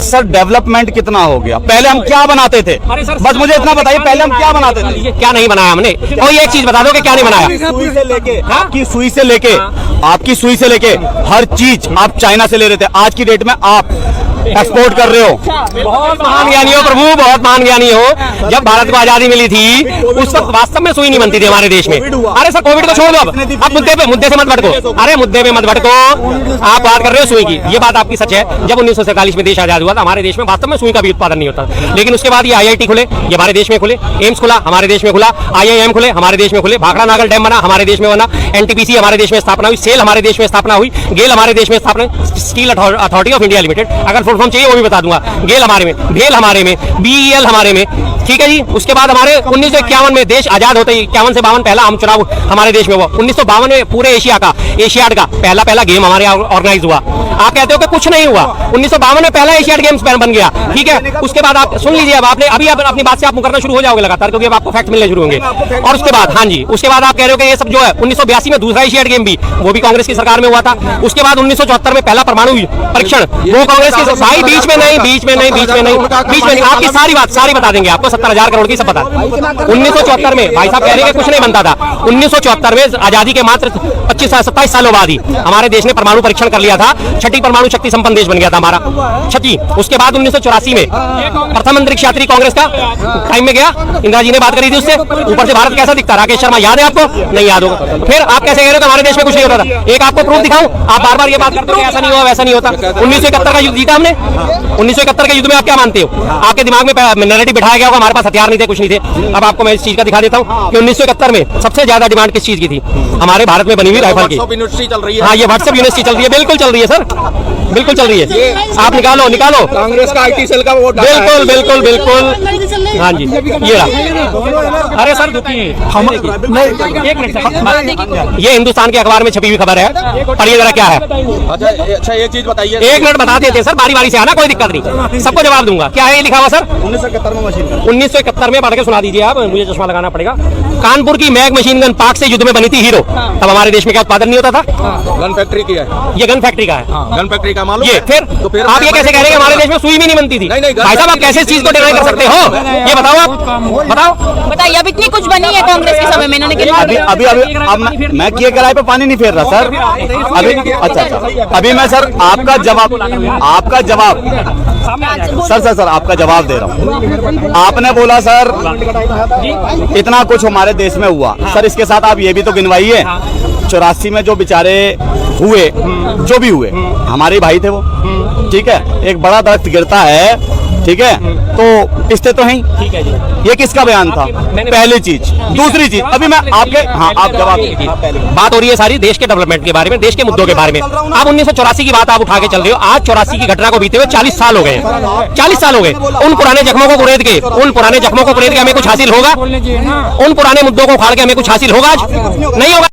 Sir development कितना हो गया? पहले हम क्या बनाते थे? बस मुझे इतना बताइए, पहले हम क्या बनाते थे? क्या नहीं बनाया हमने? कोई एक चीज बता दो कि क्या नहीं बनाया। सुई से लेके आपकी सुई से लेके आपकी सुई से लेके हर चीज आप चाइना से ले रहे थे। आज की डेट में आप एक्सपोर्ट कर रहे हो। बहुत महान ज्ञानी हो प्रभु, बहुत महान ज्ञानी हो। जब भारत को आजादी मिली थी उस वक्त वास्तव में सुई नहीं बनती थी हमारे देश में। अरे सर कोविड को छोड़ दो, अब मुद्दे से मत भटको। अरे मुद्दे में मत भटको, आप बात कर रहे हो सुई की। ये बात आपकी सच है। जब 1947 में देश आजाद हुआ था हमारे देश में वास्तव में सुई का भी उत्पादन नहीं होता। लेकिन उसके बाद ये IIT खुले, ये हमारे देश में खुले। एम्स खुला, हमारे देश में खुला। IIM खुले, हमारे देश में खुले। भाखड़ा नागल डैम बना, हमारे देश में बना। NTPC हमारे देश में स्थापना हुई। सेल हमारे देश में स्थापना हुई। गेल हमारे देश में स्थापना, steel authority of India limited. अगर फुल फॉर्म चाहिए वो भी बता दूंगा। गेल हमारे में, भेल हमारे में, BEL हमारे में। ठीक है जी। उसके बाद हमारे 1951 में देश आजाद होते ही 51 से 52 पहला आम चुनाव हमारे देश में हुआ। 1952 में पूरे एशियाड का पहला गेम हमारे ऑर्गेनाइज हुआ। आप कहते हो कि कुछ नहीं हुआ। 1952 में पहला एशियाड गेम्स बन गया। ठीक है। उसके बाद आप सुन लीजिए, अब आपने अभी अपनी बात से आप मुकरना शुरू हो जाओगे लगातार, क्योंकि अब आपको फैक्ट मिलने शुरू होंगे। और उसके बाद हाँ जी, उसके बाद आप कह रहे हो कि ये सब जो है 1982 में दूसरा एशियाड गेम भी वो भी कांग्रेस की सरकार में हुआ था। उसके बाद 1974 में पहला परमाणु परीक्षण वो कांग्रेस की। भाई बीच में नहीं आपकी सारी बता देंगे आपको। 70,000 करोड़ की सब पता। 1974 में भाई साहब कह रहे हैं कुछ नहीं बनता था। 1974 में आजादी के मात्र 27 सालों बाद ही हमारे देश ने परमाणु परीक्षण कर लिया था। छठी परमाणु शक्ति संपन्न देश बन गया था हमारा, छठी। उसके बाद 1984 में प्रथम अंतरिक्ष यात्री कांग्रेस का टाइम में गया। इंदिरा जी ने बात करी थी उससे। ऊपर से भारत कैसा दिखता, राकेश शर्मा याद है आपको? नहीं याद होगा। फिर आप कैसे कह रहे हो कि हमारे देश में कुछ नहीं होता था? एक आपको प्रूफ दिखाऊं? आप बार बार ये बात करते हो ऐसा नहीं हुआ वैसा नहीं होता। 1971 का युद्ध जीता हमने। 1971 के युद्ध में आप क्या मानते हो? आपके दिमाग में नैरेटिव बिठाया गया होगा हमारे पास हथियार नहीं थे, कुछ नहीं थे। अब आपको मैं इस चीज का दिखा देता हूँ कि 1971 में सबसे ज्यादा डिमांड किस चीज की थी? हमारे भारत में बनी हुई राइफल की। यूनिवर्सिटी चल रही है। हाँ, ये व्हाट्सएप यूनिवर्सिटी चल रही है। बिल्कुल चल रही है सर, बिल्कुल चल रही है। आप निकालो कांग्रेस का IT सेल का वोट। बिल्कुल हाँ जी, ये रहा। अरे सर हम एक मिनट, ये हिंदुस्तान के अखबार में छपी हुई खबर है, पढ़िए जरा क्या है। अच्छा एक चीज बताइए। एक मिनट बता देते सर, बारी से आना, कोई दिक्कत नहीं, सबको जवाब दूंगा। क्या है ये लिखा हुआ सर? 1971 में पढ़ के सुना दीजिए आप, मुझे चश्मा लगाना पड़ेगा। कानपुर की मैग मशीन गन पाक से युद्ध में बनी थी हीरो। तब हमारे देश में क्या उत्पादन नहीं होता था? गन फैक्ट्री की है ये, गन फैक्ट्री का है। गन फैक्ट्री का मालूम ये है? तो फिर आप ये कैसे कह रहे हैं हमारे देश में सुई भी नहीं बनती थी? भाई साहब आप कैसे इस चीज को डिनाई कर सकते हो? ये बताओ, आप बताइए। अब इतनी कुछ बनी है कांग्रेस के समय में, अभी मैं किए किराए पे पानी नहीं फेर रहा सर अभी। अच्छा, अभी मैं सर आपका जवाब सर आपका जवाब दे रहा हूँ। आपने बोला सर इतना कुछ हमारे देश में हुआ। सर इसके साथ आप ये भी तो गिनवाइए, 84 में जो बेचारे हुए, जो भी हुए हमारे भाई थे वो। ठीक है, एक बड़ा दरख्त गिरता है, ठीक है, तो किस्ते तो हैं। ठीक है जी। ये किसका बयान था? पहली चीज। दूसरी चीज, अभी मैं आपके आप जवाब। बात हो रही है सारी देश के डेवलपमेंट के बारे में, देश के मुद्दों के बारे में। आप 1984 की बात आप उठा के चल रहे हो। आज 84 की घटना को बीते हुए 40 साल हो गए। 40 साल हो गए। उन पुराने जख्मों को कुरेद के हमें कुछ हासिल होगा? उन पुराने मुद्दों को उखाड़ के हमें कुछ हासिल होगा? आज नहीं होगा।